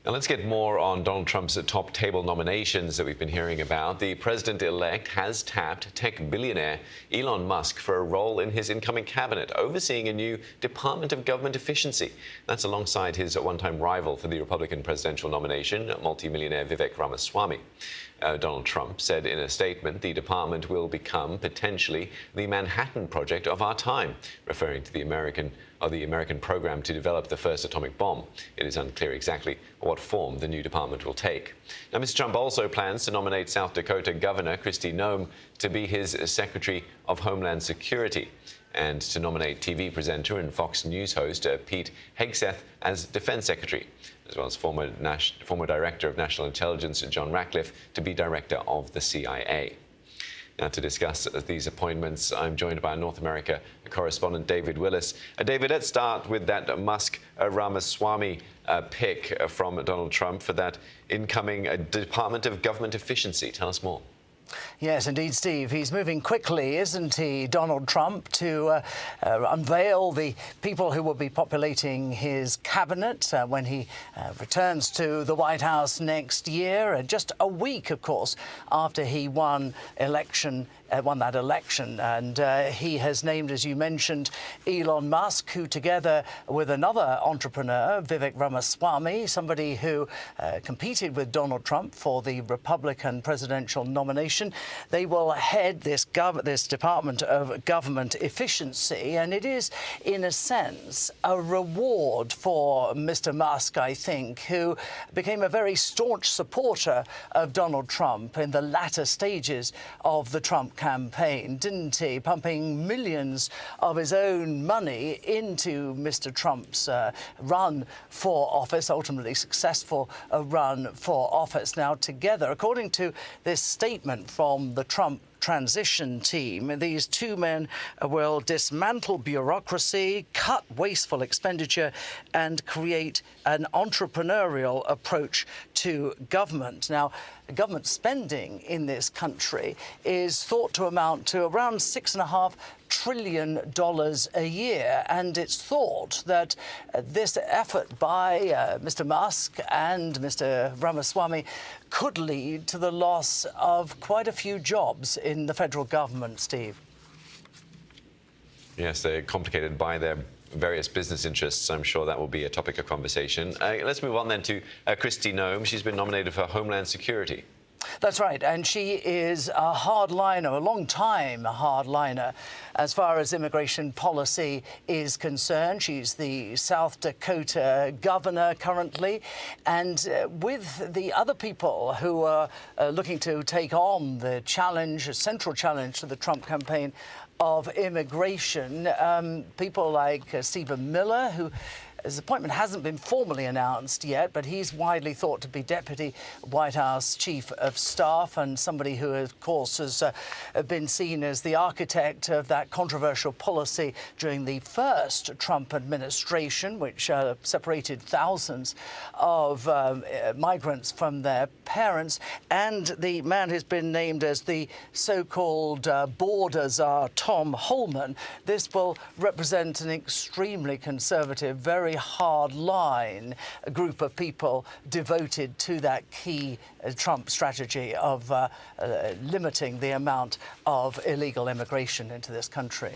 Now let's get more on Donald Trump's top table nominations that we've been hearing about. The president-elect has tapped tech billionaire Elon Musk for a role in his incoming cabinet, overseeing a new Department of Government Efficiency. That's alongside his one-time rival for the Republican presidential nomination, multimillionaire Vivek Ramaswamy. Donald Trump said in a statement the department will become potentially the Manhattan Project of our time, referring to the American program to develop the first atomic bomb. It is unclear exactly what form the new department will take. Now, Mr. Trump also plans to nominate South Dakota Governor Kristi Noem to be his Secretary of Homeland Security, and to nominate TV presenter and Fox News host Pete Hegseth as Defense Secretary, as well as former Director of National Intelligence John Ratcliffe to be Director of the CIA. Now, to discuss these appointments, I'm joined by our North America correspondent David Willis. David, let's start with that Musk-Ramaswamy pick from Donald Trump for that incoming Department of Government Efficiency. Tell us more. Yes, indeed, Steve. He's moving quickly, isn't he, Donald Trump, to unveil the people who will be populating his cabinet when he returns to the White House next year, just a week, of course, after he won that election. And he has named, as you mentioned, Elon Musk, who, together with another entrepreneur, Vivek Ramaswamy, somebody who competed with Donald Trump for the Republican presidential nomination, they will head this Department of Government Efficiency, and it is, in a sense, a reward for Mr. Musk, I think, who became a very staunch supporter of Donald Trump in the latter stages of the Trump campaign, didn't he? Pumping millions of his own money into Mr. Trump's run for office, ultimately successful run for office. Now, together, according to this statement from the Trump transition team, these two men will dismantle bureaucracy, cut wasteful expenditure, and create an entrepreneurial approach to government. Now, government spending in this country is thought to amount to around $6.5 trillion a year, and it's thought that this effort by Mr. Musk and Mr. Ramaswamy could lead to the loss of quite a few jobs in the federal government, Steve. Yes, they're complicated by their various business interests. I'm sure that will be a topic of conversation. Let's move on then to Kristi Noem. She's been nominated for Homeland Security. That's right, and she is a hardliner, a long-time hardliner, as far as immigration policy is concerned. She's the South Dakota governor currently, and with the other people who are looking to take on the challenge, a central challenge to the Trump campaign of immigration, people like Stephen Miller, who his appointment hasn't been formally announced yet, but he's widely thought to be Deputy White House Chief of Staff, and somebody who, of course, has been seen as the architect of that controversial policy during the first Trump administration, which separated thousands of migrants from their parents, and the man who's been named as the so-called border czar, Tom Holman. This will represent an extremely conservative, very hard-line group of people devoted to that key Trump strategy of limiting the amount of illegal immigration into this country.